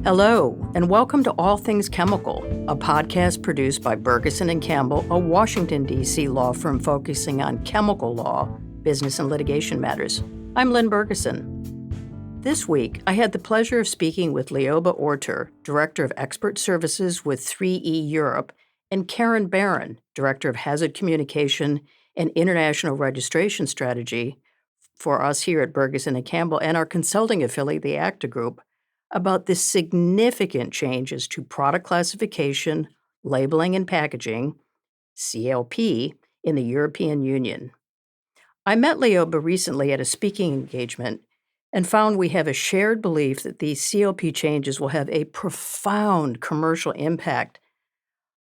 Hello, and welcome to All Things Chemical, a podcast produced by Bergeson and Campbell, a Washington, D.C. law firm focusing on chemical law, business, and litigation matters. I'm Lynn Bergeson. This week, I had the pleasure of speaking with Lioba Orter, Director of Expert Services with 3E Europe, and Karin, Director of Hazard Communication and International Registration Strategy for us here at Bergeson and Campbell and our consulting affiliate, the ACTA Group, about the significant changes to product classification, labeling, and packaging, CLP, in the European Union. I met Lioba recently at a speaking engagement and found we have a shared belief that these CLP changes will have a profound commercial impact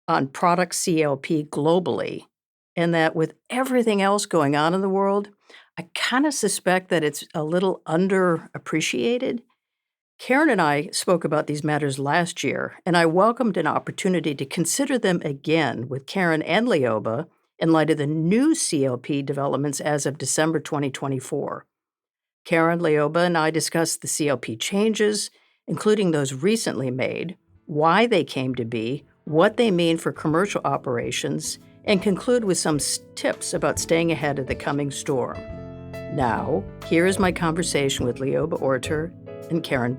on product CLP globally, and that with everything else going on in the world, I kind of suspect that it's a little underappreciated. Karin and I spoke about these matters last year, and I welcomed an opportunity to consider them again with Karin and Lioba in light of the new CLP developments as of December 2024. Karin, Lioba, and I discussed the CLP changes, including those recently made, why they came to be, what they mean for commercial operations, and conclude with some tips about staying ahead of the coming storm. Now, here is my conversation with Lioba Orter and Karin.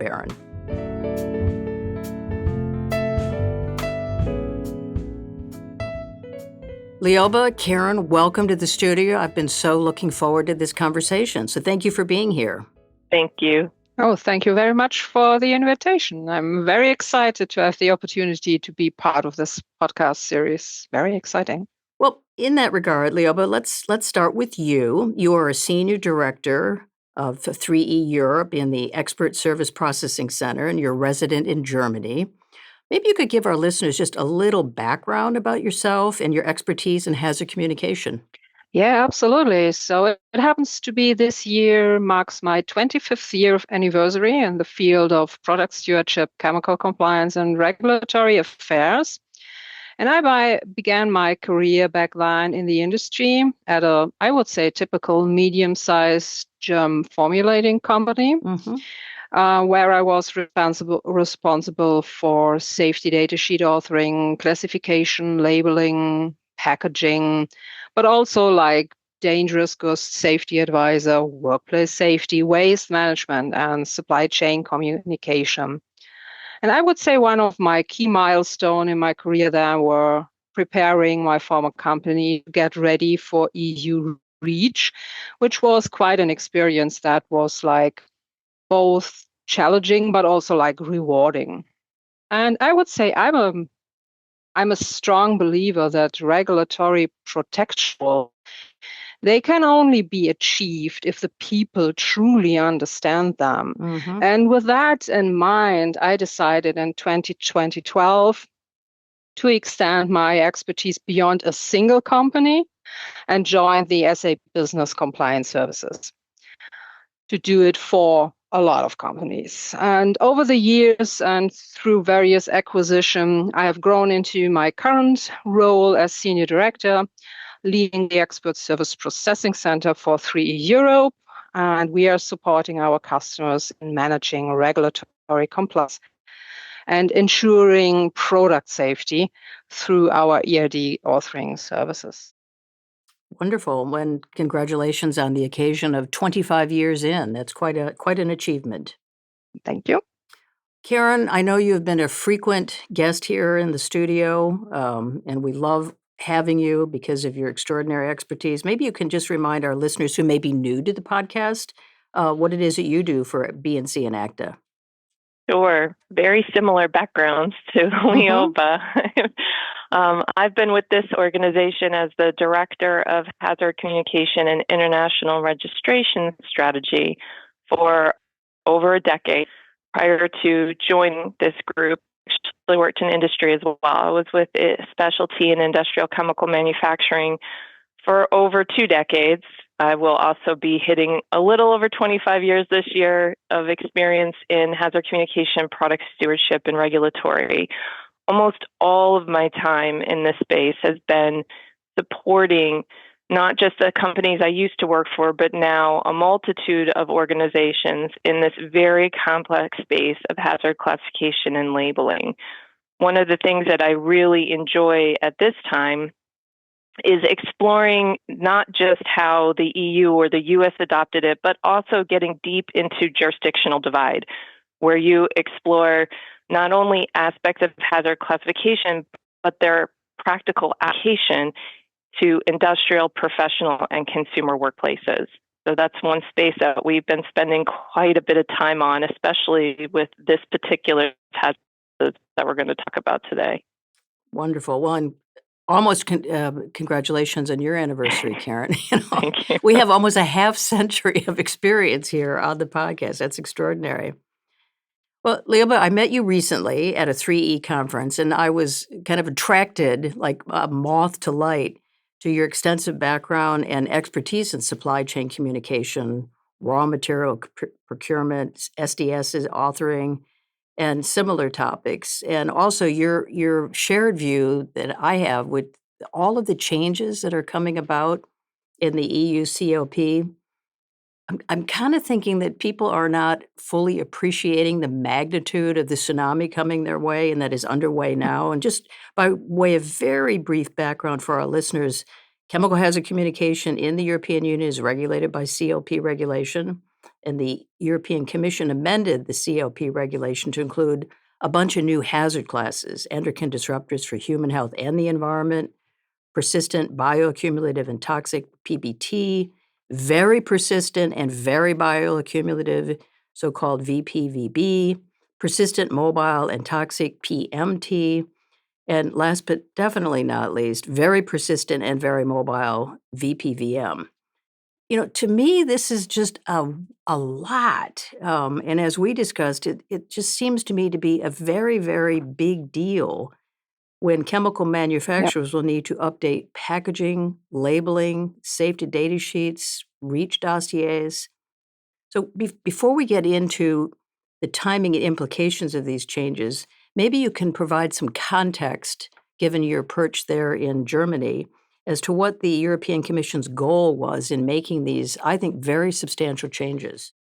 Lioba, Karin, welcome to the studio. I've been so looking forward to this conversation, so thank you for being here. Thank you. Oh, thank you very much for the invitation. I'm very excited to have the opportunity to be part of this podcast series. Very exciting. Well, in that regard, Lioba, let's start with you. You are a senior director of 3E Europe in the Expert Service Processing Center, and you're a resident in Germany. Maybe you could give our listeners just a little background about yourself and your expertise in hazard communication. Yeah, absolutely. So it happens to be this year marks my 25th year of anniversary in the field of product stewardship, chemical compliance, and regulatory affairs. And I began my career back then in the industry at I would say, typical medium-sized formulating company, where I was responsible for safety data sheet authoring, classification, labeling, packaging, but also like dangerous goods safety advisor, workplace safety, waste management, and supply chain communication. And I would say one of my key milestones in my career there were preparing my former company to get ready for EU REACH, which was quite an experience that was like both challenging but also like rewarding. And I would say I'm a strong believer that regulatory protection, they can only be achieved if the people truly understand them. And with that in mind, I decided in 2012 to extend my expertise beyond a single company and join the SA Business Compliance Services to do it for a lot of companies. And over the years and through various acquisitions, I have grown into my current role as Senior Director, leading the Expert Service Processing Center for 3E Europe. And we are supporting our customers in managing regulatory compliance and ensuring product safety through our ERD authoring services. Wonderful. And congratulations on the occasion of 25 years in. That's quite an achievement. Thank you. Karin, I know you have been a frequent guest here in the studio, and we love having you because of your extraordinary expertise. Maybe you can just remind our listeners who may be new to the podcast what it is that you do for BNC and ACTA. Sure. Very similar backgrounds to Lioba. I've been with this organization as the Director of Hazard Communication and International Registration Strategy for over a decade. Prior to joining this group, I actually worked in industry as well. I was with specialty and industrial chemical manufacturing for over 2 decades. I will also be hitting a little over 25 years this year of experience in hazard communication, product stewardship, and regulatory. Almost all of my time in this space has been supporting not just the companies I used to work for, but now a multitude of organizations in this very complex space of hazard classification and labeling. One of the things that I really enjoy at this time is exploring not just how the EU or the US adopted it, but also getting deep into jurisdictional divide, where you explore not only aspects of hazard classification, but their practical application to industrial, professional, and consumer workplaces. So that's one space that we've been spending quite a bit of time on, especially with this particular hazard that we're going to talk about today. Wonderful. Well, and almost congratulations on your anniversary, Karin. Thank you. We have almost a half century of experience here on the podcast. That's extraordinary. Well, Leoba, I met you recently at a 3E conference, and I was kind of attracted, like a moth to light, to your extensive background and expertise in supply chain communication, raw material procurement, SDS's authoring, and similar topics. And also your shared view that I have with all of the changes that are coming about in the EU CLP. I'm kinda thinking that people are not fully appreciating the magnitude of the tsunami coming their way and that is underway now. And just by way of very brief background for our listeners, chemical hazard communication in the European Union is regulated by CLP regulation, and the European Commission amended the CLP regulation to include a bunch of new hazard classes, endocrine disruptors for human health and the environment, persistent bioaccumulative and toxic PBT, very persistent and very bioaccumulative, so-called VPVB, persistent mobile and toxic PMT, and last but definitely not least, very persistent and very mobile VPVM. To me, this is just a lot. And as we discussed, it just seems to me to be a very, very big deal when chemical Yep. manufacturers will need to update packaging, labeling, safety data sheets, REACH dossiers. So before we get into the timing and implications of these changes, maybe you can provide some context, given your perch there in Germany, as to what the European Commission's goal was in making these, I think, very substantial changes.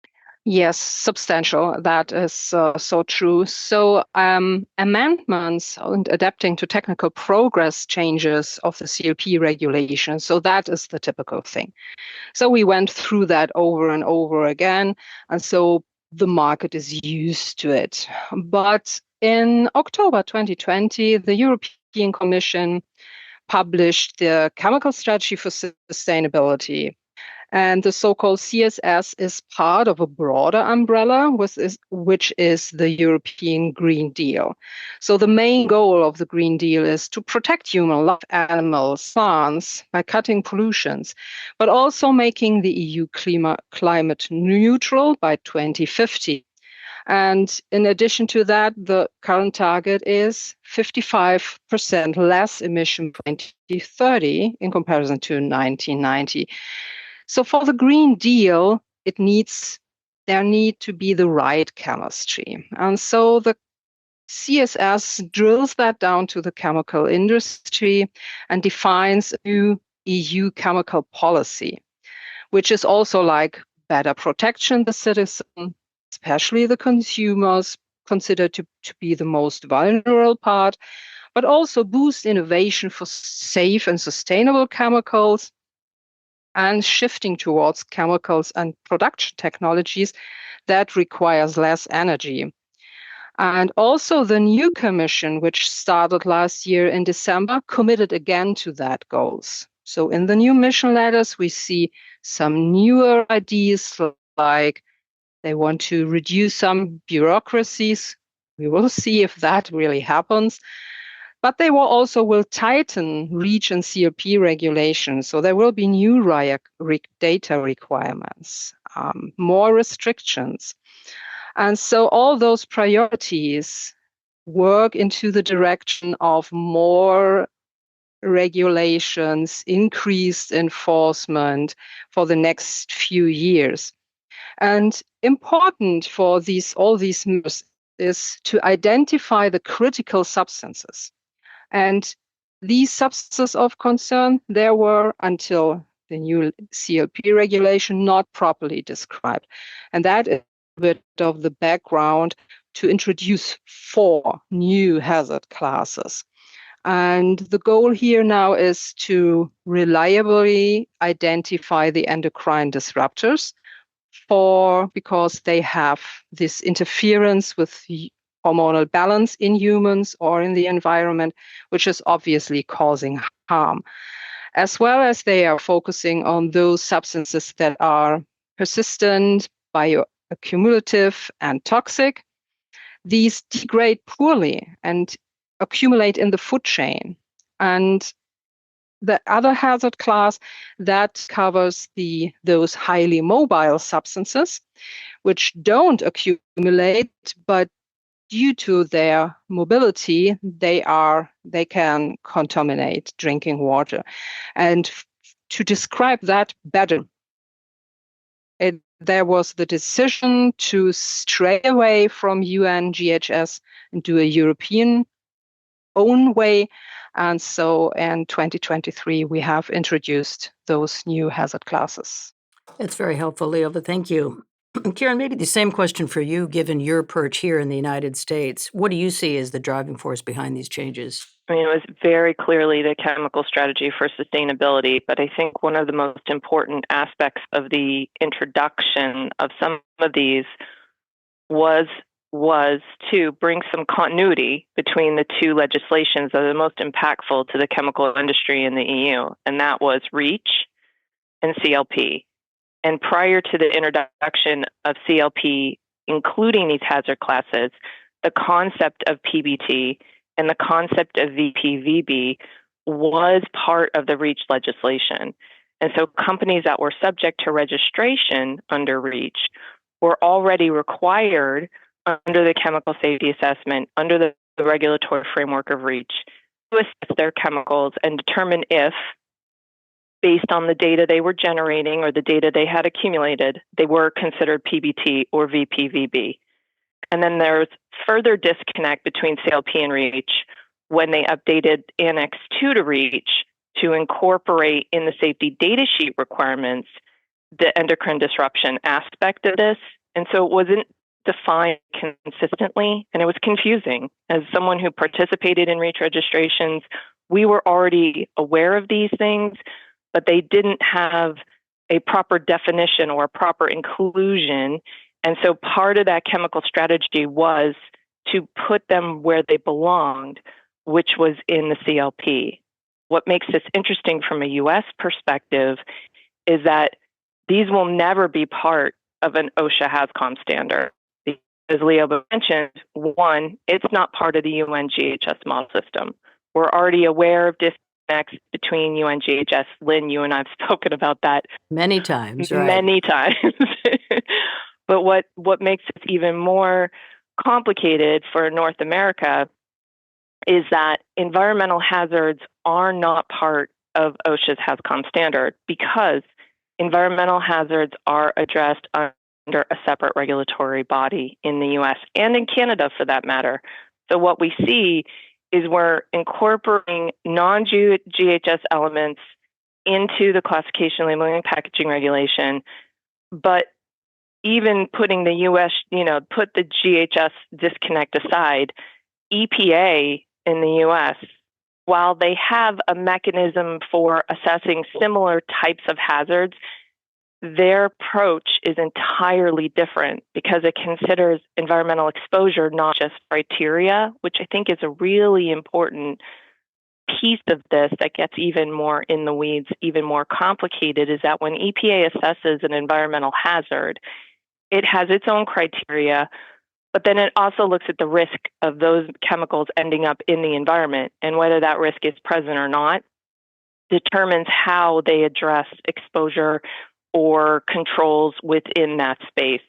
Yes, substantial. That is so true. So, amendments and adapting to technical progress changes of the CLP regulation. So, that is the typical thing. So, we went through that over and over again. And so, the market is used to it. But in October 2020, the European Commission published the Chemical Strategy for Sustainability. And the so-called CSS is part of a broader umbrella, which is the European Green Deal. So the main goal of the Green Deal is to protect human life, animals, plants by cutting pollutions, but also making the EU climate neutral by 2050. And in addition to that, the current target is 55% less emission by 2030 in comparison to 1990. So for the Green Deal, there need to be the right chemistry. And so the CSS drills that down to the chemical industry and defines a new EU chemical policy, which is also like better protection the citizen, especially the consumers, considered to be the most vulnerable part, but also boost innovation for safe and sustainable chemicals, and shifting towards chemicals and production technologies that requires less energy. And also the new commission, which started last year in December, committed again to that goals. So in the new mission letters, we see some newer ideas, like they want to reduce some bureaucracies. We will see if that really happens. But they will tighten REACH and CLP regulations. So there will be new data requirements, more restrictions. And so all those priorities work into the direction of more regulations, increased enforcement for the next few years. And important for all these measures is to identify the critical substances. And these substances of concern, there were until the new CLP regulation, not properly described. And that is a bit of the background to introduce 4 new hazard classes. And the goal here now is to reliably identify the endocrine disruptors because they have this interference with hormonal balance in humans or in the environment, which is obviously causing harm. As well as they are focusing on those substances that are persistent, bioaccumulative, and toxic. These degrade poorly and accumulate in the food chain. And the other hazard class that covers those highly mobile substances, which don't accumulate, but due to their mobility, they can contaminate drinking water. And to describe that better, there was the decision to stray away from UN GHS and do a European own way. And so in 2023, we have introduced those new hazard classes. That's very helpful, Leo, but thank you. Karin, maybe the same question for you, given your perch here in the United States. What do you see as the driving force behind these changes? I mean, it was very clearly the chemical strategy for sustainability, but I think one of the most important aspects of the introduction of some of these was to bring some continuity between the 2 legislations that are the most impactful to the chemical industry in the EU, and that was REACH and CLP. And prior to the introduction of CLP, including these hazard classes, the concept of PBT and the concept of VPVB was part of the REACH legislation. And so companies that were subject to registration under REACH were already required under the chemical safety assessment, under the regulatory framework of REACH, to assess their chemicals and determine if, based on the data they were generating or the data they had accumulated, they were considered PBT or VPVB. And then there's further disconnect between CLP and REACH when they updated Annex 2 to REACH to incorporate in the safety data sheet requirements the endocrine disruption aspect of this. And so it wasn't defined consistently, and it was confusing. As someone who participated in REACH registrations, we were already aware of these things, but they didn't have a proper definition or a proper inclusion. And so part of that chemical strategy was to put them where they belonged, which was in the CLP. What makes this interesting from a US perspective is that these will never be part of an OSHA HAZCOM standard. As Leo mentioned, 1, it's not part of the UN GHS model system. We're already aware of disconnects between UN GHS. Lynn, you and I have spoken about that many times, right? Many times. But what makes it even more complicated for North America is that environmental hazards are not part of OSHA's HAZCOM standard because environmental hazards are addressed under a separate regulatory body in the US and in Canada for that matter. So what we see is we're incorporating non-GHS elements into the classification, labeling, and packaging regulation, but even putting the US, put the GHS disconnect aside, EPA in the US, while they have a mechanism for assessing similar types of hazards, their approach is entirely different because it considers environmental exposure, not just criteria, which I think is a really important piece of this that gets even more in the weeds, even more complicated, is that when EPA assesses an environmental hazard, it has its own criteria, but then it also looks at the risk of those chemicals ending up in the environment, and whether that risk is present or not determines how they address exposure or controls within that space.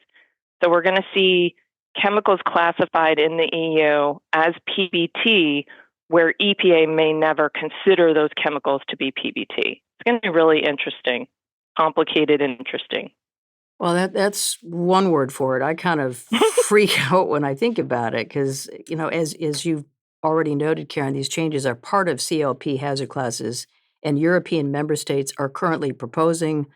So we're going to see chemicals classified in the EU as PBT, where EPA may never consider those chemicals to be PBT. It's going to be really interesting, complicated and interesting. Well, that's one word for it. I kind of freak out when I think about it because, as you've already noted, Karin, these changes are part of CLP hazard classes and European member states are currently proposing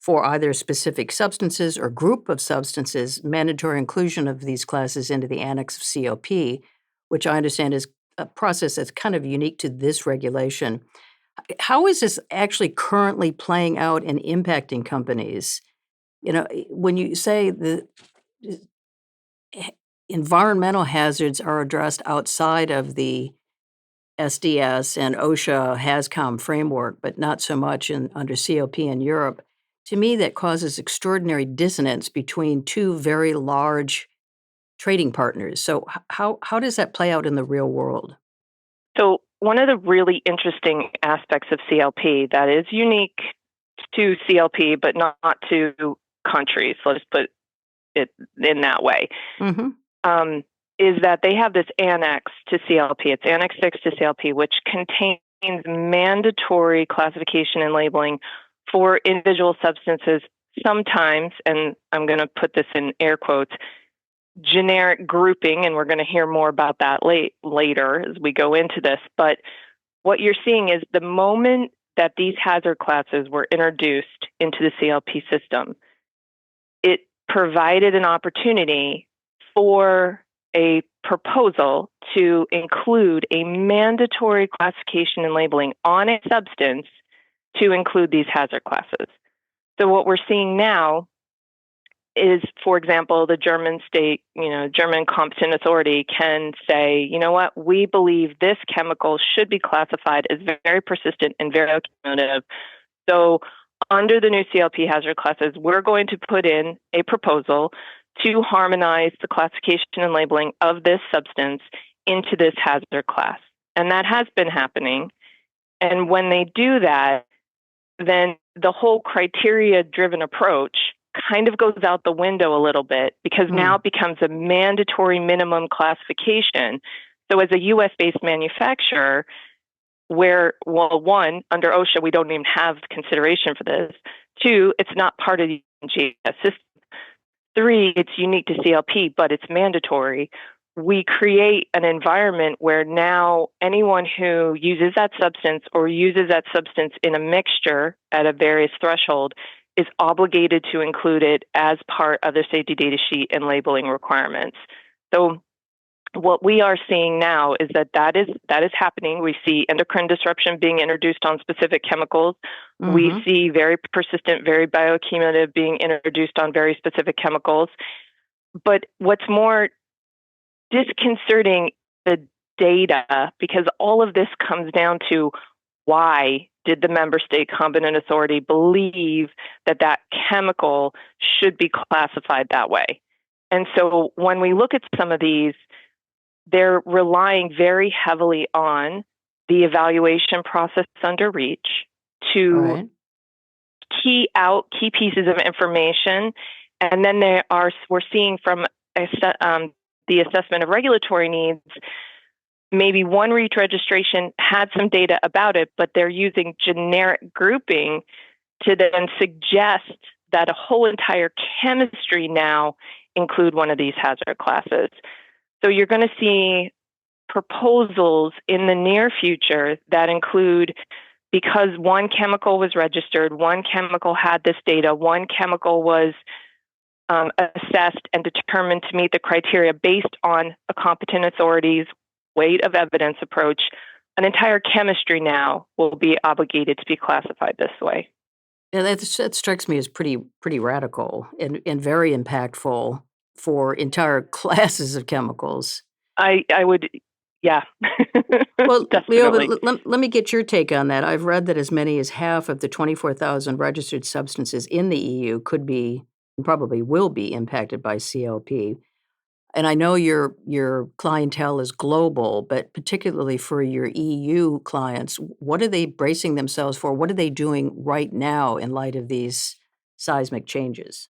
for either specific substances or group of substances, mandatory inclusion of these classes into the annex of CLP, which I understand is a process that's kind of unique to this regulation. How is this actually currently playing out and impacting companies? When you say the environmental hazards are addressed outside of the SDS and OSHA HAZCOM framework, but not so much under CLP in Europe. To me, that causes extraordinary dissonance between two very large trading partners. So how does that play out in the real world? So one of the really interesting aspects of CLP that is unique to CLP, but not to countries, let's put it in that way, is that they have this annex to CLP. It's Annex 6 to CLP, which contains mandatory classification and labeling for individual substances, sometimes, and I'm going to put this in air quotes, generic grouping, and we're going to hear more about that later as we go into this. But what you're seeing is the moment that these hazard classes were introduced into the CLP system, it provided an opportunity for a proposal to include a mandatory classification and labeling on a substance to include these hazard classes. So what we're seeing now is, for example, the German German competent authority can say, you know what, we believe this chemical should be classified as very persistent and very accumulative. So under the new CLP hazard classes, we're going to put in a proposal to harmonize the classification and labeling of this substance into this hazard class. And that has been happening. And when they do that, then the whole criteria-driven approach kind of goes out the window a little bit, because now it becomes a mandatory minimum classification. So as a US-based manufacturer, where, well, one, under OSHA, we don't even have consideration for this. Two, it's not part of the GS system. Three, it's unique to CLP, but it's mandatory. We create an environment where now anyone who uses that substance or uses that substance in a mixture at a various threshold is obligated to include it as part of their safety data sheet and labeling requirements. So what we are seeing now is that is happening. We see endocrine disruption being introduced on specific chemicals. We see very persistent, very bioaccumulative being introduced on very specific chemicals. But what's more disconcerting, the data, because all of this comes down to why did the member state competent authority believe that that chemical should be classified that way? And so when we look at some of these, they're relying very heavily on the evaluation process under REACH to key out key pieces of information. And then we're seeing from the assessment of regulatory needs, maybe one REACH registration had some data about it, but they're using generic grouping to then suggest that a whole entire chemistry now include one of these hazard classes. So you're going to see proposals in the near future that include, because one chemical was registered, one chemical had this data, one chemical was assessed and determined to meet the criteria based on a competent authority's weight of evidence approach, an entire chemistry now will be obligated to be classified this way. Yeah, that strikes me as pretty radical and very impactful for entire classes of chemicals. I would, yeah. Well, definitely. Leo, let me get your take on that. I've read that as many as half of the 24,000 registered substances in the EU could be, and probably will be, impacted by CLP. And I know your clientele is global, but particularly for your EU clients, what are they bracing themselves for? What are they doing right now in light of these seismic changes?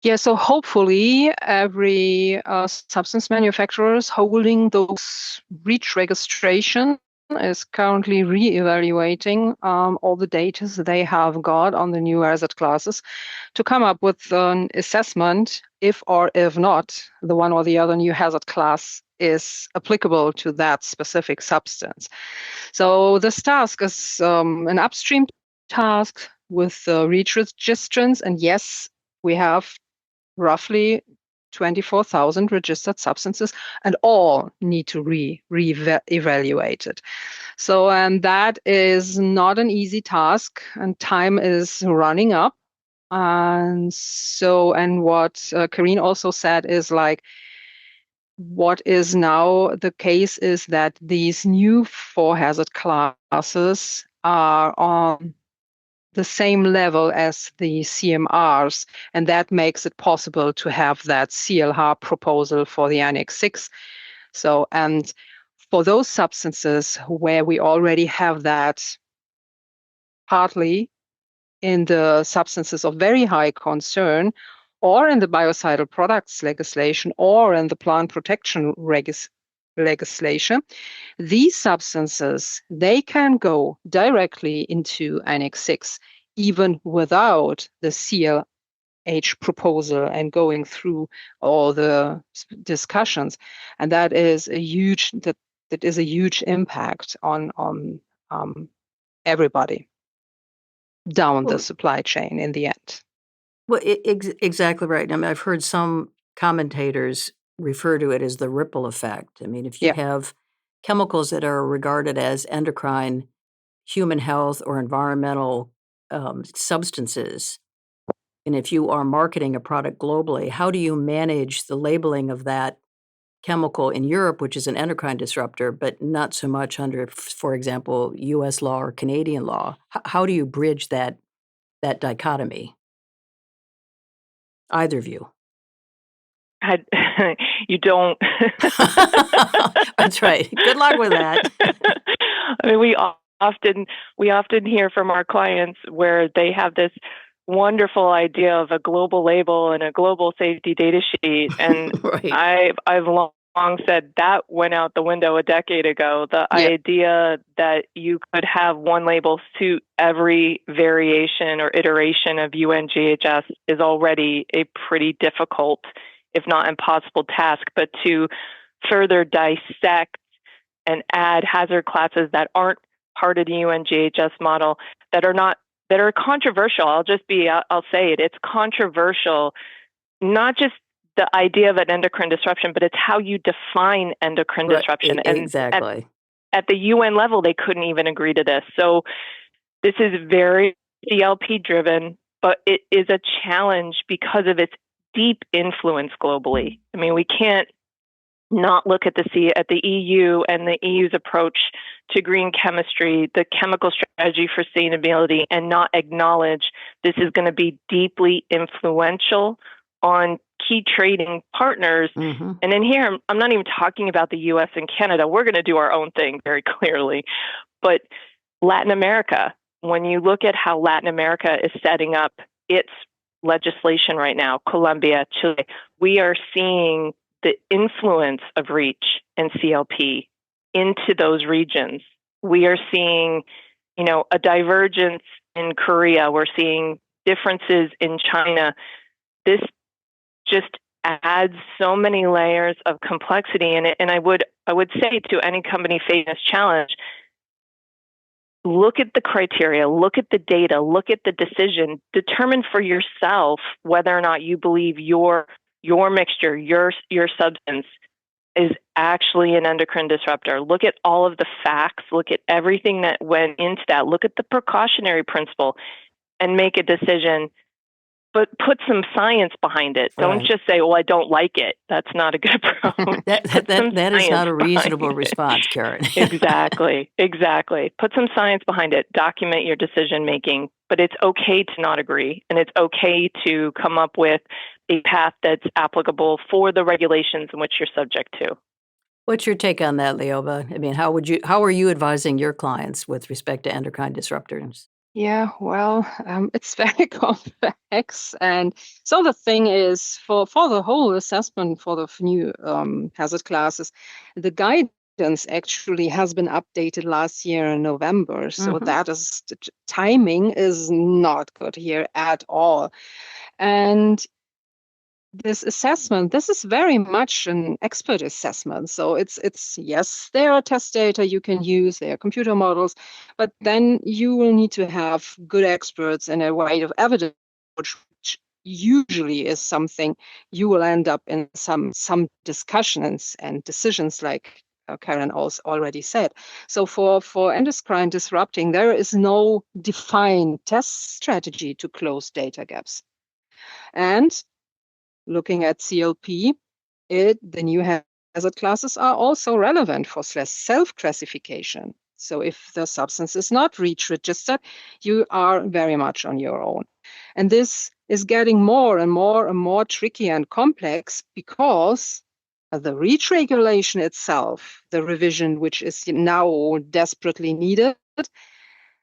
Yeah, so hopefully every substance manufacturer is holding those REACH registrations is currently re-evaluating all the data they have got on the new hazard classes to come up with an assessment if or if not the one or the other new hazard class is applicable to that specific substance. So this task is an upstream task with REACH registrants, and yes, we have roughly 24,000 registered substances, and all need to re-evaluate it. So, and that is not an easy task, and time is running up. And so, and what Karin also said is like, what is now the case is that these new 4 hazard classes are on the same level as the CMRs, and that makes it possible to have that CLH proposal for the Annex 6. So, and for those substances where we already have that partly in the substances of very high concern, or in the biocidal products legislation, or in the plant protection legislation, these substances, they can go directly into Annex 6, even without the CLH proposal and going through all the discussions. And that is a huge impact on everybody down the supply chain in the end. Well, exactly right. I mean, I've heard some commentators refer to it as the ripple effect. I mean, if you have chemicals that are regarded as endocrine, human health, or environmental substances, and if you are marketing a product globally, how do you manage the labeling of that chemical in Europe, which is an endocrine disruptor, but not so much under, for example, U.S. law or Canadian law? How do you bridge that dichotomy? Either of you. You don't. That's right. Good luck with that. I mean, we often hear from our clients where they have this wonderful idea of a global label and a global safety data sheet, and right. I've long said that went out the window a decade ago. The idea that you could have one label suit every variation or iteration of UNGHS is already a pretty difficult, if not impossible, task. But to further dissect and add hazard classes that aren't part of the UNGHS model, that are controversial. I'll say it. It's controversial, not just the idea of an endocrine disruption, but it's how you define endocrine disruption. And exactly. At the UN level, they couldn't even agree to this. So this is very CLP driven, but it is a challenge because of its deep influence globally. I mean, we can't not look at the EU and the EU's approach to green chemistry, the chemical strategy for sustainability, and not acknowledge this is going to be deeply influential on key trading partners. Mm-hmm. And in here, I'm not even talking about the US and Canada. We're going to do our own thing very clearly. But Latin America, when you look at how Latin America is setting up its legislation right now, Colombia, Chile, we are seeing the influence of REACH and CLP into those regions. We are seeing, a divergence in Korea. We're seeing differences in China. This just adds so many layers of complexity in it. And I would say to any company facing this challenge, look at the criteria, look at the data, look at the decision, determine for yourself whether or not you believe your mixture, your substance is actually an endocrine disruptor. Look at all of the facts, look at everything that went into that, look at the precautionary principle and make a decision, but put some science behind it. Right. Don't just say, well, I don't like it. That's not a good approach. that is not a reasonable response, Karin. Exactly. Put some science behind it. Document your decision making, but it's okay to not agree, and it's okay to come up with a path that's applicable for the regulations in which you're subject to. What's your take on that, Leoba? I mean, how are you advising your clients with respect to endocrine disruptors? Yeah, well, it's very complex. And so the thing is, for the whole assessment for the new hazard classes, the guidance actually has been updated last year in November. So that is, the timing is not good here at all. And this assessment, this is very much an expert assessment. So it's yes, there are test data you can use, there are computer models, but then you will need to have good experts and a weight of evidence, which usually is something you will end up in some discussions and decisions, like Karin also already said. So for endocrine disrupting, there is no defined test strategy to close data gaps. And looking at CLP, the new hazard classes are also relevant for self-classification. So if the substance is not REACH registered, you are very much on your own. And this is getting more and more tricky and complex because the REACH regulation itself, the revision which is now desperately needed,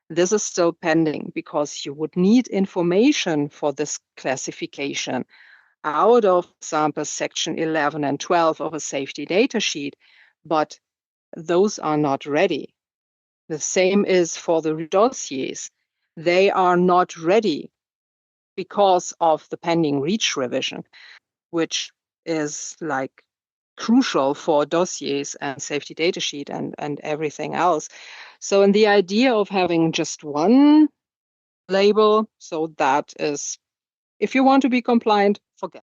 this is still pending because you would need information for this classification out of, for example, section 11 and 12 of a safety data sheet, but those are not ready. The same is for the dossiers. They are not ready because of the pending REACH revision, which is like crucial for dossiers and safety data sheet and everything else. So in the idea of having just one label, so that is, if you want to be compliant, forget.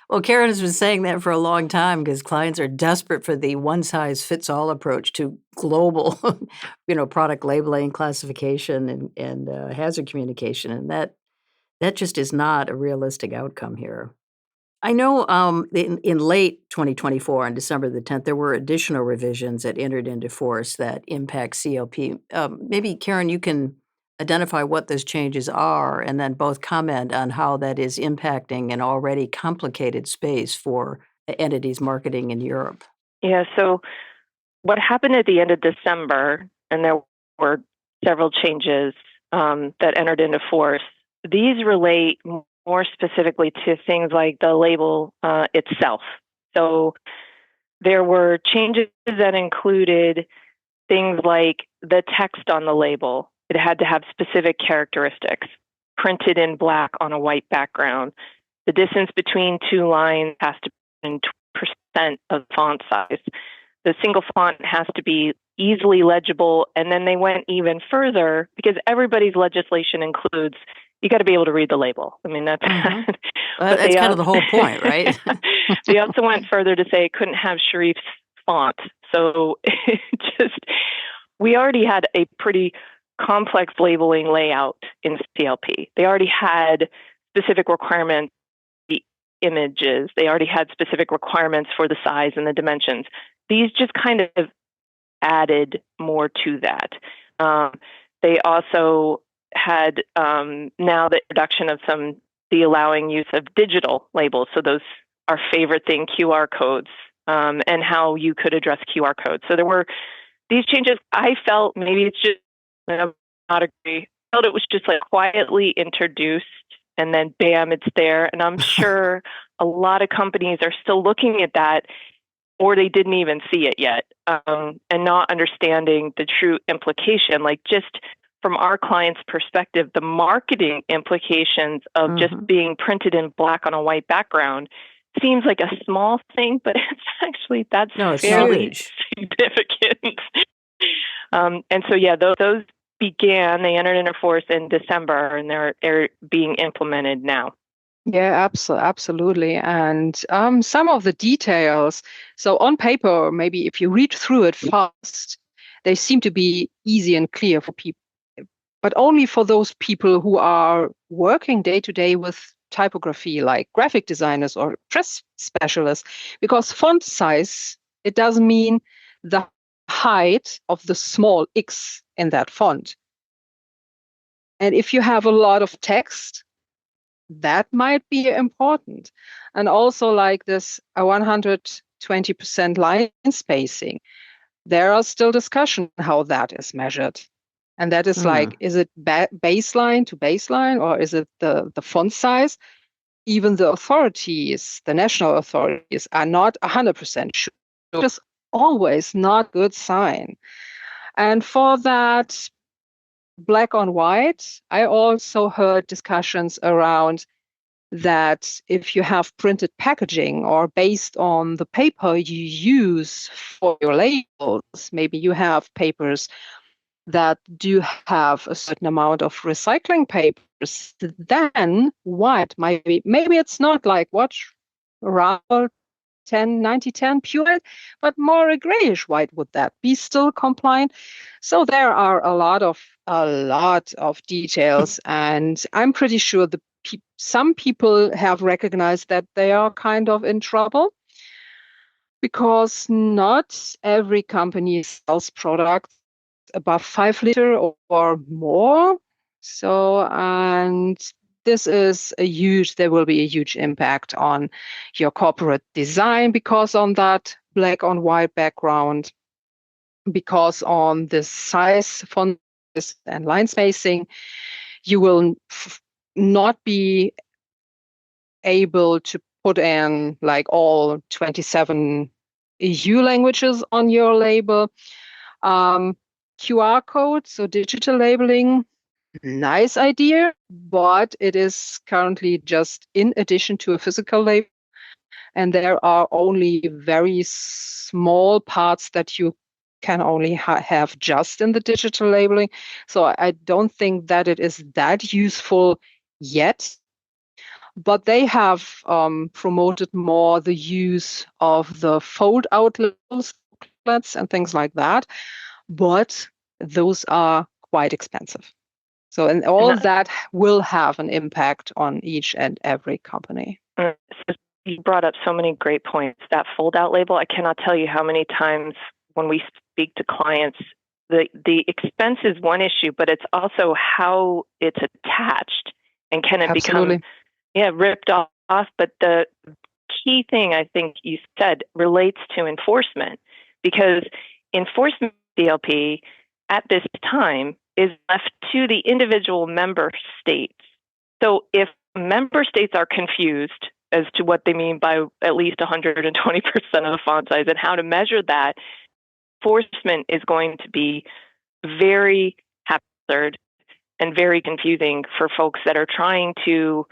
Well, Karin has been saying that for a long time because clients are desperate for the one-size-fits-all approach to global, product labeling, classification, and hazard communication, and that just is not a realistic outcome here. I know in late 2024, on December the 10th, there were additional revisions that entered into force that impact CLP. Maybe, Karin, you can identify what those changes are and then both comment on how that is impacting an already complicated space for entities marketing in Europe. Yeah, so what happened at the end of December, and there were several changes that entered into force, these relate more specifically to things like the label itself. So there were changes that included things like the text on the label. It had to have specific characteristics, printed in black on a white background. The distance between two lines has to be in 20% of font size. The single font has to be easily legible. And then they went even further because everybody's legislation includes you got to be able to read the label. I mean, that's that's kind of the whole point, right? They also went further to say it couldn't have Sharif's font. So we already had a pretty complex labeling layout in CLP. They already had specific requirements, the images. They already had specific requirements for the size and the dimensions. These just kind of added more to that. They also had now the introduction of the allowing use of digital labels. So those our favorite thing, QR codes, and how you could address QR codes. So there were these changes. I felt maybe it's just, I'm not agree. I felt it was just like quietly introduced and then bam, it's there. And I'm sure a lot of companies are still looking at that, or they didn't even see it yet, and not understanding the true implication. Like just from our client's perspective, the marketing implications of just being printed in black on a white background seems like a small thing, but it's actually, that's fairly huge. Significant. And so, yeah, those began, they entered into force in December, and they're being implemented now. Yeah, absolutely. And some of the details, so on paper, maybe if you read through it fast, they seem to be easy and clear for people, but only for those people who are working day to day with typography, like graphic designers or press specialists, because font size, it doesn't mean the height of the small X in that font. And if you have a lot of text, that might be important. And also like this 120% line spacing, there are still discussion how that is measured. And that is like, is it baseline to baseline, or is it the font size? Even the authorities, the national authorities, are not 100% sure which is always not a good sign. And for that black on white, I also heard discussions around that if you have printed packaging or based on the paper you use for your labels, maybe you have papers that do have a certain amount of recycling papers, then white maybe it's not like what rather 90-10 pure, but more a grayish white. Would that be still compliant? So there are a lot of details, and I'm pretty sure some people have recognized that they are kind of in trouble because not every company sells products above 5 liter or more. So, and there will be a huge impact on your corporate design because on that black on white background, because on the size, font and line spacing, you will not be able to put in like all 27 EU languages on your label. QR code, so digital labeling, nice idea, but it is currently just in addition to a physical label. And there are only very small parts that you can only have just in the digital labeling. So I don't think that it is that useful yet. But they have promoted more the use of the fold-out labels and things like that. But those are quite expensive. So, and all that will have an impact on each and every company. So you brought up so many great points. That fold-out label, I cannot tell you how many times when we speak to clients, the expense is one issue, but it's also how it's attached and can it become ripped off. But the key thing I think you said relates to enforcement, because enforcement CLP at this time is left to the individual member states. So if member states are confused as to what they mean by at least 120% of the font size and how to measure that, enforcement is going to be very haphazard and very confusing for folks that are trying to,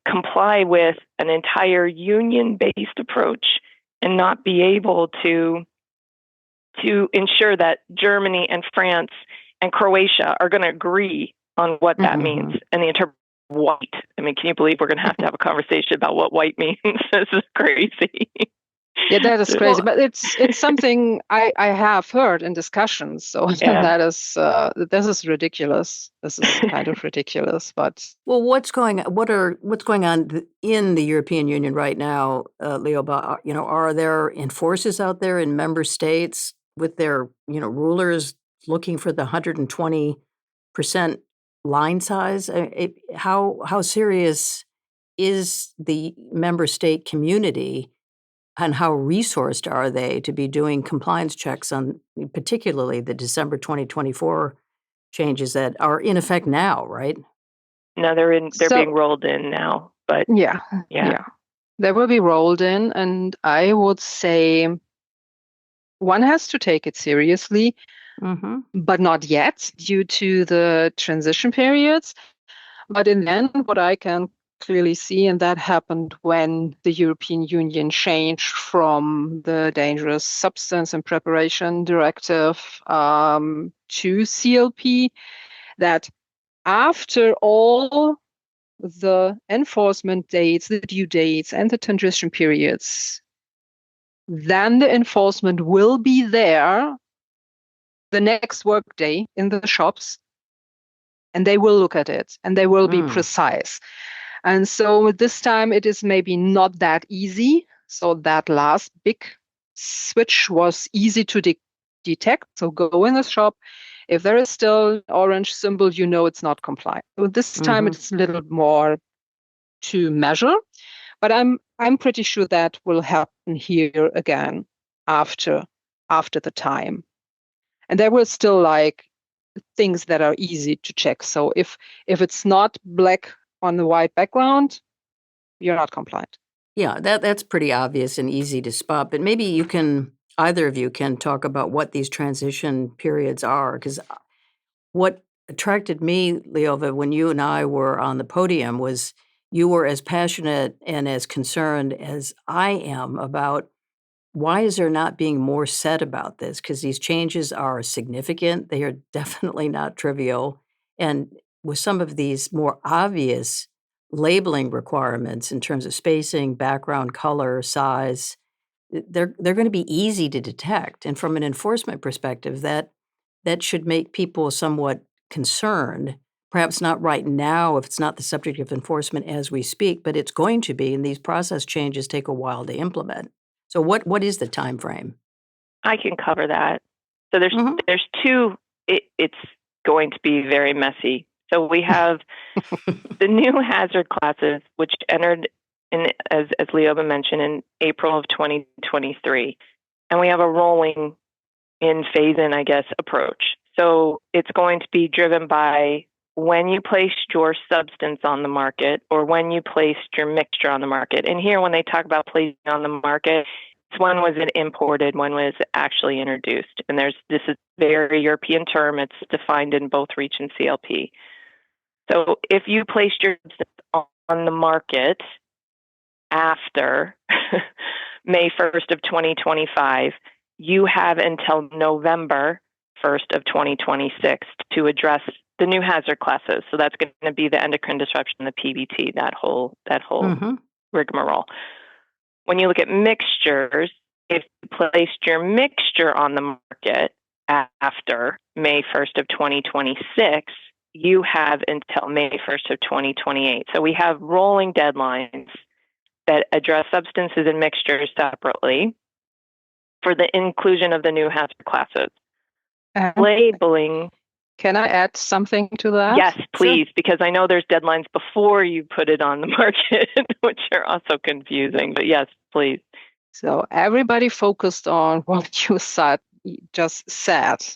comply with an entire union-based approach and not be able to ensure that Germany and France and Croatia are going to agree on what that means and the interpretation of white. I mean, can you believe we're going to have a conversation about what white means? This is crazy. Yeah, that is crazy, but it's something I have heard in discussions. So that is this is ridiculous. This is kind of ridiculous. But what's going on in the European Union right now, Leoba? Are there enforcers out there in member states with their rulers looking for the 120% line size? How serious is the member state community? And how resourced are they to be doing compliance checks on particularly the December 2024 changes that are in effect now, right? No, they're being rolled in now, but yeah. They will be rolled in, and I would say one has to take it seriously, but not yet due to the transition periods. But in the end, what I can clearly see, and that happened when the European Union changed from the Dangerous Substance and Preparation Directive to CLP, that after all the enforcement dates, the due dates, and the transition periods, then the enforcement will be there the next workday in the shops, and they will look at it, and they will be precise. And so this time it is maybe not that easy. So that last big switch was easy to detect. So go in the shop. If there is still an orange symbol, it's not compliant. So this time it's a little more to measure. But I'm pretty sure that will happen here again after the time. And there were still like things that are easy to check. So if it's not black on the white background, you're not compliant. Yeah, that's pretty obvious and easy to spot, but maybe either of you can talk about what these transition periods are, because what attracted me, Leova, when you and I were on the podium was you were as passionate and as concerned as I am about why is there not being more said about this? Because these changes are significant. They are definitely not trivial. And with some of these more obvious labeling requirements in terms of spacing, background color, size, they're gonna be easy to detect. And from an enforcement perspective, that should make people somewhat concerned. Perhaps not right now if it's not the subject of enforcement as we speak, but it's going to be, and these process changes take a while to implement. So what is the time frame? I can cover that. So there's Mhm. there's two. It's going to be very messy. So we have the new hazard classes, which entered in, as Leoba mentioned, in April of 2023, and we have a rolling in phase in, I guess, approach. So it's going to be driven by when you placed your substance on the market or when you placed your mixture on the market. And here, when they talk about placing on the market, it's when was it imported, when was it actually introduced. And this is a very European term. It's defined in both REACH and CLP. So if you placed your substance on the market after May 1st of 2025, you have until November 1st of 2026 to address the new hazard classes. So that's going to be the endocrine disruption, the PBT, that whole Mhm. rigmarole. When you look at mixtures, if you placed your mixture on the market after May 1st of 2026, you have until May 1st of 2028. So we have rolling deadlines that address substances and mixtures separately for the inclusion of the new hazard classes. And Labeling, can I add something to that? yes, please, because I know there's deadlines before you put it on the market, which are also confusing, but yes, please. So everybody focused on what you just said,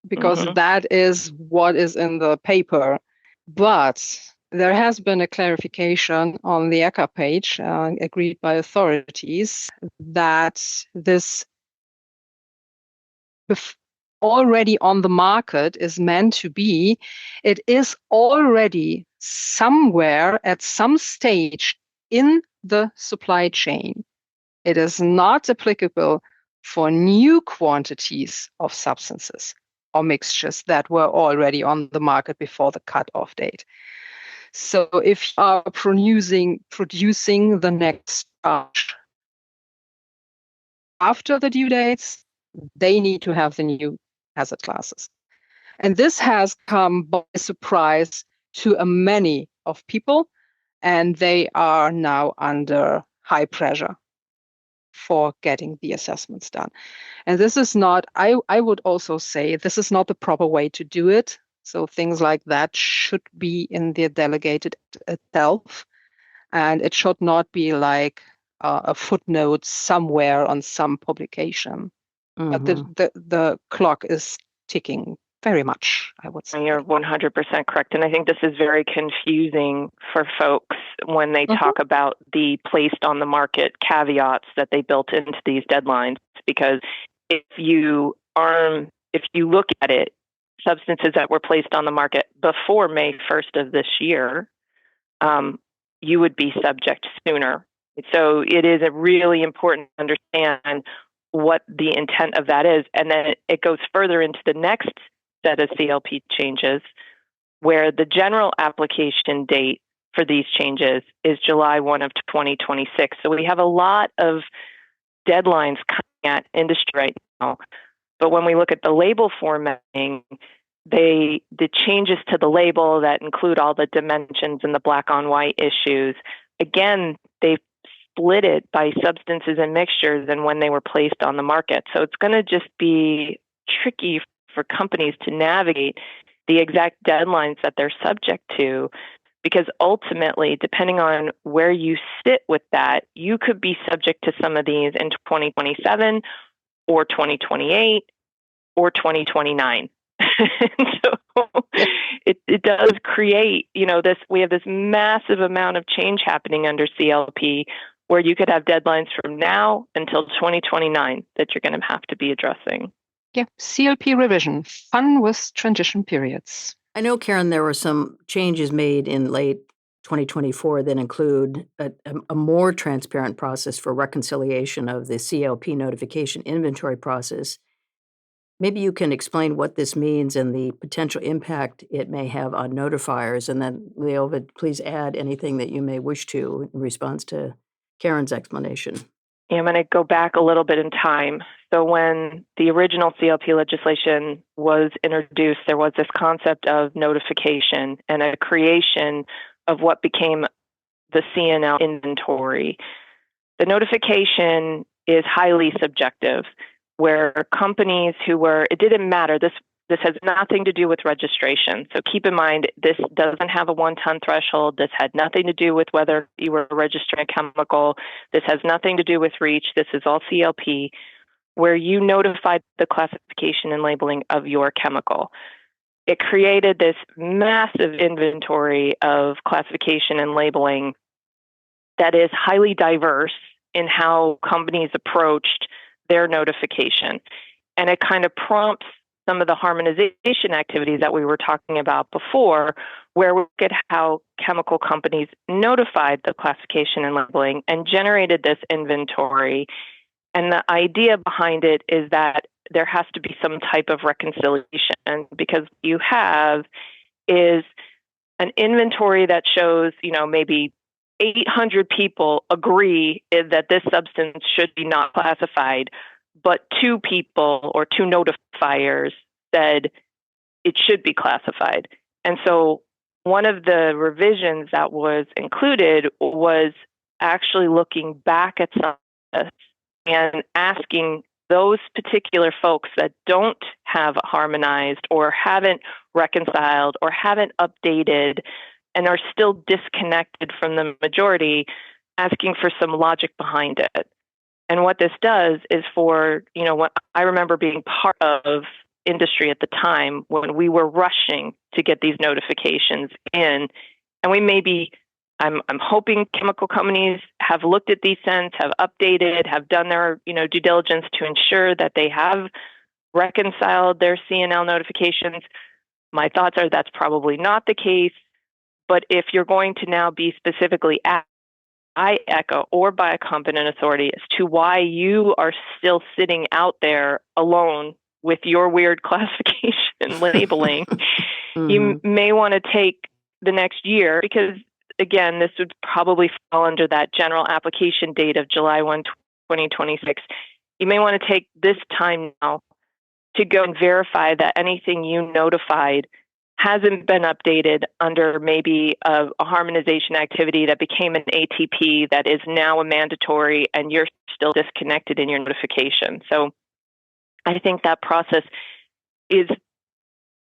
because that is what is in the paper. But there has been a clarification on the ECHA page, agreed by authorities, that this already on the market is meant to be, it is already somewhere at some stage in the supply chain. It is not applicable for new quantities of substances or mixtures that were already on the market before the cutoff date. So if you are producing the next batch after the due dates, they need to have the new hazard classes. And this has come by surprise to many of people, and they are now under high pressure for getting the assessments done. And this is not, I would also say, this is not the proper way to do it. So things like that should be in the delegated itself. And it should not be like a footnote somewhere on some publication. But the clock is ticking very much, I would say. You're 100% correct. And I think this is very confusing for folks when they talk about the placed on the market caveats that they built into these deadlines. Because if you look at it, substances that were placed on the market before May 1st of this year, you would be subject sooner. So it is really important to understand what the intent of that is. And then it goes further into the next set of CLP changes, where the general application date for these changes is July 1 of 2026. So we have a lot of deadlines coming at industry right now. But when we look at the label formatting, the changes to the label that include all the dimensions and the black on white issues, again, they've split it by substances and mixtures and when they were placed on the market. So it's going to just be tricky for companies to navigate the exact deadlines that they're subject to, because ultimately, depending on where you sit with that, you could be subject to some of these in 2027 or 2028 or 2029. So it does create, this. We have this massive amount of change happening under CLP where you could have deadlines from now until 2029 that you're going to have to be addressing. Yeah, CLP revision, fun with transition periods. I know, Karin, there were some changes made in late 2024 that include a more transparent process for reconciliation of the CLP notification inventory process. Maybe you can explain what this means and the potential impact it may have on notifiers. And then, Leova, please add anything that you may wish to in response to Karin's explanation. I'm going to go back a little bit in time. So when the original CLP legislation was introduced, there was this concept of notification and a creation of what became the CNL inventory. The notification is highly subjective, where companies it didn't matter. This has nothing to do with registration. So keep in mind, this doesn't have a 1 ton threshold. This had nothing to do with whether you were registering a chemical. This has nothing to do with REACH. This is all CLP, where you notified the classification and labeling of your chemical. It created this massive inventory of classification and labeling that is highly diverse in how companies approached their notification. And it kind of prompts some of the harmonization activities that we were talking about before, where we look at how chemical companies notified the classification and labeling and generated this inventory. And the idea behind it is that there has to be some type of reconciliation, because what you have is an inventory that shows, maybe 800 people agree that this substance should be not classified, but 2 people or 2 notifiers said it should be classified. And so one of the revisions that was included was actually looking back at some of this and asking those particular folks that don't have harmonized or haven't reconciled or haven't updated and are still disconnected from the majority, asking for some logic behind it. And what this does is what I remember being part of industry at the time when we were rushing to get these notifications in, and I'm hoping chemical companies have looked at these since, have updated, have done their due diligence to ensure that they have reconciled their CNL notifications. My thoughts are that's probably not the case. But if you're going to now be specifically asked by ECHA or by a competent authority as to why you are still sitting out there alone with your weird classification and labeling, you may want to take the next year, because again, this would probably fall under that general application date of July 1, 2026. You may want to take this time now to go and verify that anything you notified hasn't been updated under maybe a harmonization activity that became an ATP that is now a mandatory, and you're still disconnected in your notification. So I think that process is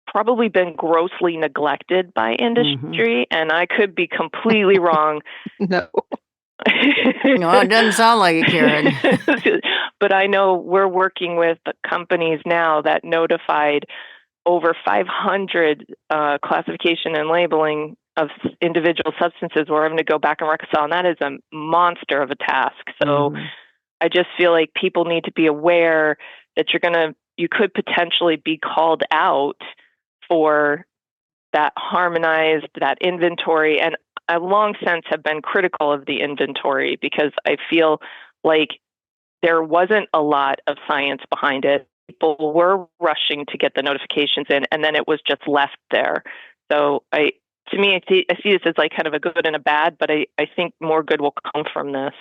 probably been grossly neglected by industry, and I could be completely wrong. No. No, it doesn't sound like it, Karin. But I know we're working with companies now that notified over 500 classification and labeling of individual substances. We're having to go back and reconcile, and that is a monster of a task. So I just feel like people need to be aware that you could potentially be called out for that harmonized, that inventory. And I long since have been critical of the inventory, because I feel like there wasn't a lot of science behind it. People were rushing to get the notifications in, and then it was just left there. So I see this as like kind of a good and a bad, but I think more good will come from this,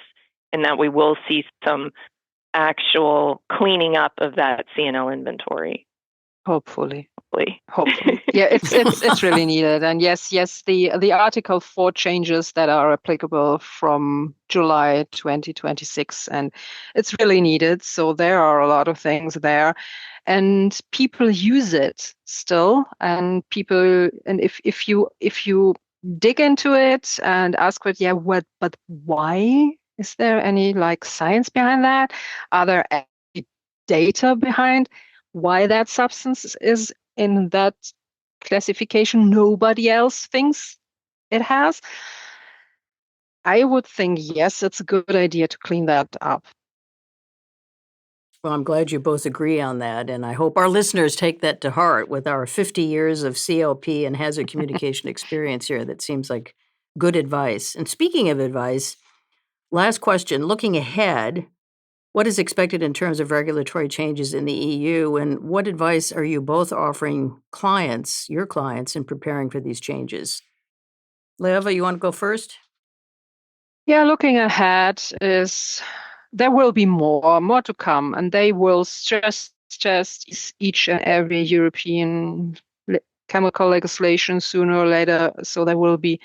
and that we will see some actual cleaning up of that CNL inventory. Hopefully. Yeah, it's really needed. And yes, the Article 4 changes that are applicable from July 2026, and it's really needed. So there are a lot of things there, and people use it still. And if you dig into it and ask but why? Is there any science behind that? Are there any data behind why that substance is in that classification nobody else thinks it has? I would think, yes, it's a good idea to clean that up. Well, I'm glad you both agree on that, and I hope our listeners take that to heart with our 50 years of CLP and hazard communication experience here. That seems like good advice. And speaking of advice, last question, looking ahead, what is expected in terms of regulatory changes in the EU, and what advice are you both offering clients, your clients, in preparing for these changes? Leva, you want to go first? Yeah, looking ahead is there will be more to come, and they will stress each and every European chemical legislation sooner or later. So there will be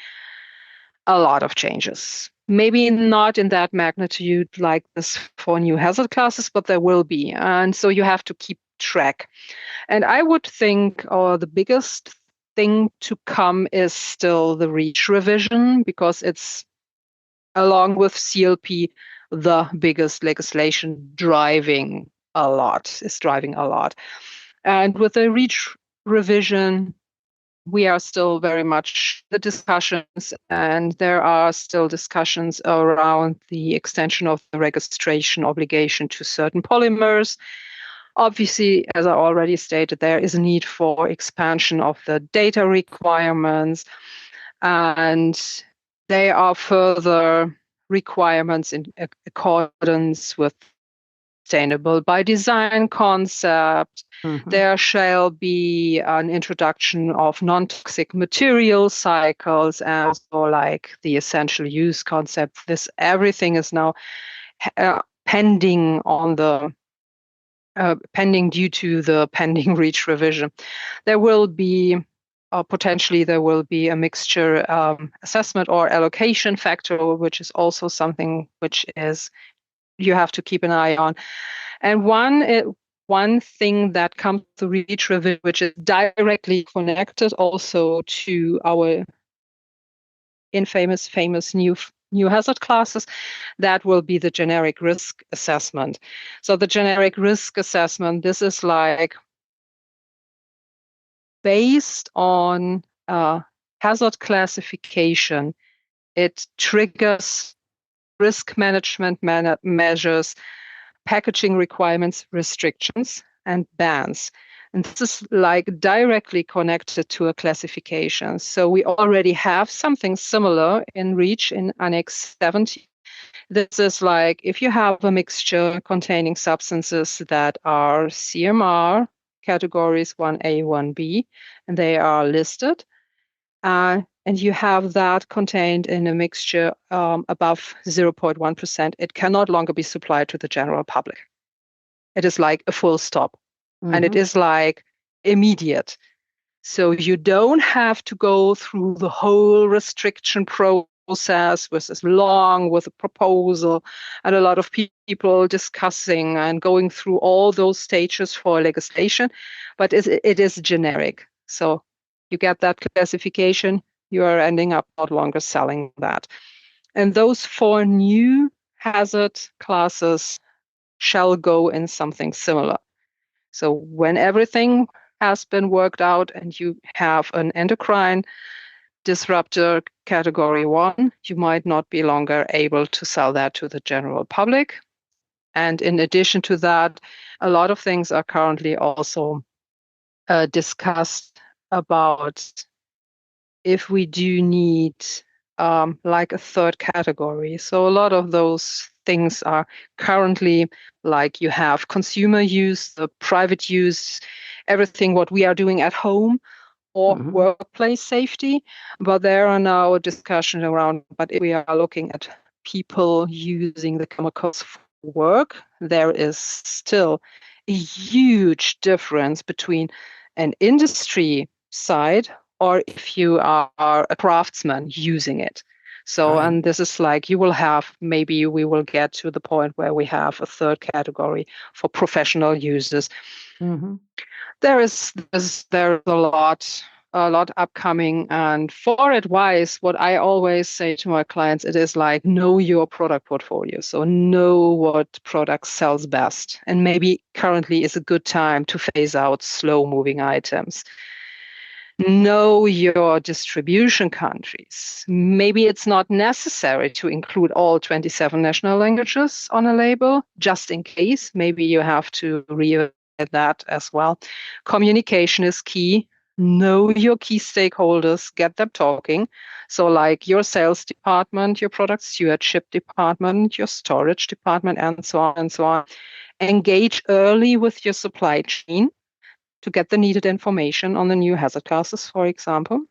a lot of changes. Maybe not in that magnitude like this for new hazard classes, but there will be. And so you have to keep track. And I would think the biggest thing to come is still the REACH revision, because it's, along with CLP, the biggest legislation is driving a lot. And with the REACH revision, we are still very much the discussions, and there are still discussions around the extension of the registration obligation to certain polymers. Obviously, as I already stated, there is a need for expansion of the data requirements, and there are further requirements in accordance with sustainable by design concept. Mhm. There shall be an introduction of non-toxic material cycles, and so like the essential use concept. This everything is now pending on the pending due to the pending REACH revision. There will be potentially there will be a mixture assessment or allocation factor, which is also something which is you have to keep an eye on. And one thing that comes to REACH revision, which is directly connected also to our famous new hazard classes, that will be the generic risk assessment. So the generic risk assessment, this is like based on hazard classification. It triggers risk management measures, packaging requirements, restrictions, and bans. And this is like directly connected to a classification. So we already have something similar in REACH in Annex 70. This is like if you have a mixture containing substances that are CMR categories 1A, 1B, and they are listed, and you have that contained in a mixture above 0.1%, it can no longer be supplied to the general public. It is like a full stop, and it is like immediate. So you don't have to go through the whole restriction process, which is long, with a proposal and a lot of people discussing and going through all those stages for legislation, but it is generic. So you get that classification, you are ending up not longer selling that. And those 4 new hazard classes shall go in something similar. So when everything has been worked out and you have an endocrine disruptor category 1, you might not be longer able to sell that to the general public. And in addition to that, a lot of things are currently also discussed about if we do need like a third category. So a lot of those things are currently like you have consumer use, the private use, everything what we are doing at home or workplace safety. But there are now discussions around, but if we are looking at people using the chemicals for work, there is still a huge difference between an industry side or if you are a craftsman using it. So, Right. and this is like you will have, maybe we will get to the point where we have a third category for professional users. There's a lot upcoming, and for advice, what I always say to my clients, it is like know your product portfolio. So know what product sells best, and maybe currently is a good time to phase out slow moving items. Know your distribution countries. Maybe it's not necessary to include all 27 national languages on a label, just in case. Maybe you have to reevaluate that as well. Communication is key. Know your key stakeholders, get them talking. So, like your sales department, your product stewardship department, your storage department, and so on and so on. Engage early with your supply chain to get the needed information on the new hazard classes, for example.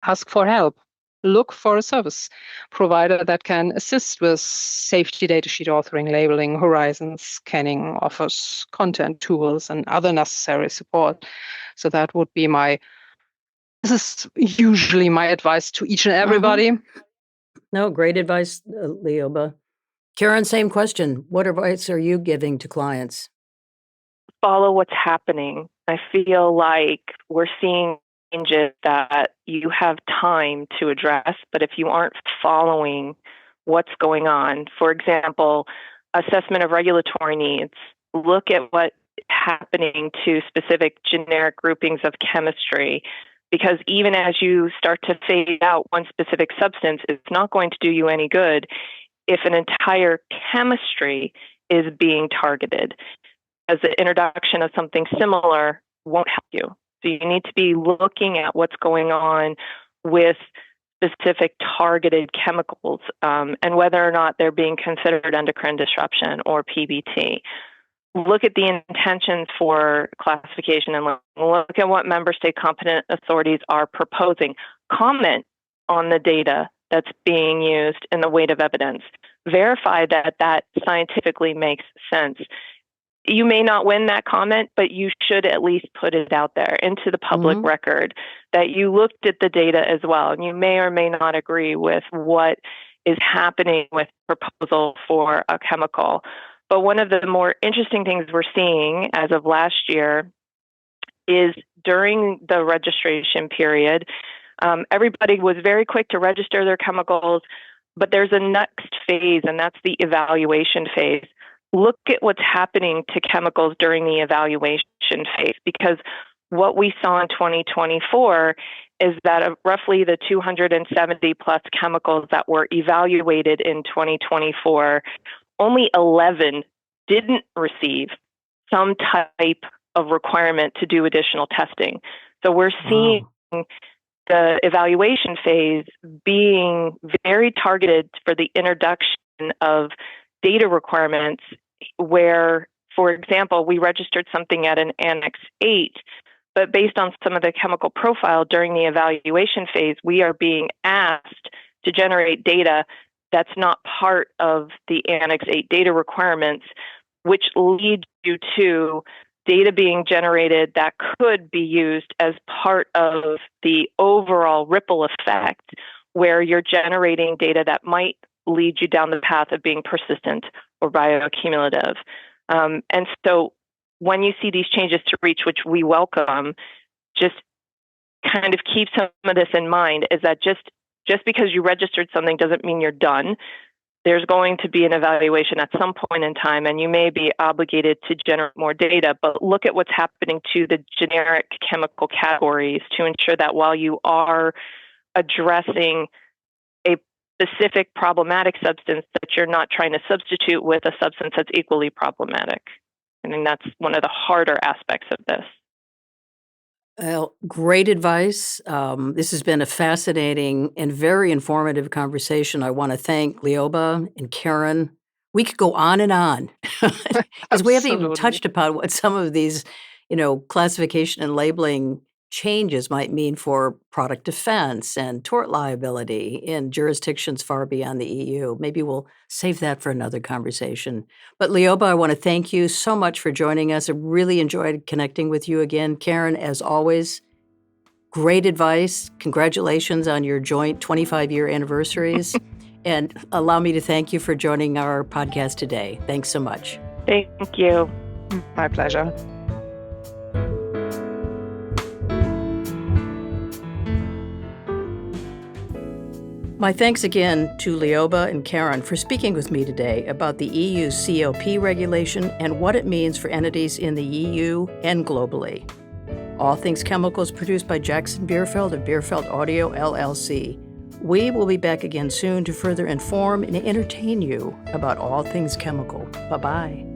Ask for help. Look for a service provider that can assist with safety datasheet authoring, labeling, horizons, scanning, offers content tools, and other necessary support. So that would be this is usually my advice to each and everybody. No, great advice, Leoba. Karin, same question. What advice are you giving to clients? Follow what's happening. I feel like we're seeing changes that you have time to address, but if you aren't following what's going on, for example, assessment of regulatory needs, look at what's happening to specific generic groupings of chemistry, because even as you start to fade out one specific substance, it's not going to do you any good if an entire chemistry is being targeted, as the introduction of something similar won't help you. So you need to be looking at what's going on with specific targeted chemicals and whether or not they're being considered endocrine disruption or PBT. Look at the intentions for classification and look at what member state competent authorities are proposing. Comment on the data that's being used in the weight of evidence. Verify that that scientifically makes sense. You may not win that comment, but you should at least put it out there into the public record that you looked at the data as well. And you may or may not agree with what is happening with proposal for a chemical. But one of the more interesting things we're seeing as of last year is during the registration period, everybody was very quick to register their chemicals, but there's a next phase, and that's the evaluation phase. Look at what's happening to chemicals during the evaluation phase, because what we saw in 2024 is that roughly the 270 plus chemicals that were evaluated in 2024, only 11 didn't receive some type of requirement to do additional testing. So we're seeing the evaluation phase being very targeted for the introduction of data requirements where, for example, we registered something at an Annex 8, but based on some of the chemical profile during the evaluation phase, we are being asked to generate data that's not part of the Annex 8 data requirements, which lead you to data being generated that could be used as part of the overall ripple effect, where you're generating data that might lead you down the path of being persistent or bioaccumulative. And so when you see these changes to REACH, which we welcome, just kind of keep some of this in mind, is that just because you registered something doesn't mean you're done. There's going to be an evaluation at some point in time, and you may be obligated to generate more data, but look at what's happening to the generic chemical categories to ensure that while you are addressing a specific problematic substance, that you're not trying to substitute with a substance that's equally problematic. I think that's one of the harder aspects of this. Well, great advice. This has been a fascinating and very informative conversation. I want to thank Leoba and Karin. We could go on and on because we haven't even touched upon what some of these, classification and labeling changes might mean for product defense and tort liability in jurisdictions far beyond the EU. Maybe we'll save that for another conversation. But Leoba, I want to thank you so much for joining us. I really enjoyed connecting with you again. Karin, as always, great advice. Congratulations on your joint 25-year anniversaries. And allow me to thank you for joining our podcast today. Thanks so much. Thank you. My pleasure. My thanks again to Leoba and Karin for speaking with me today about the EU's CLP regulation and what it means for entities in the EU and globally. All Things Chemical is produced by Jackson Bierfeld of Bierfeld Audio, LLC. We will be back again soon to further inform and entertain you about all things chemical. Bye-bye.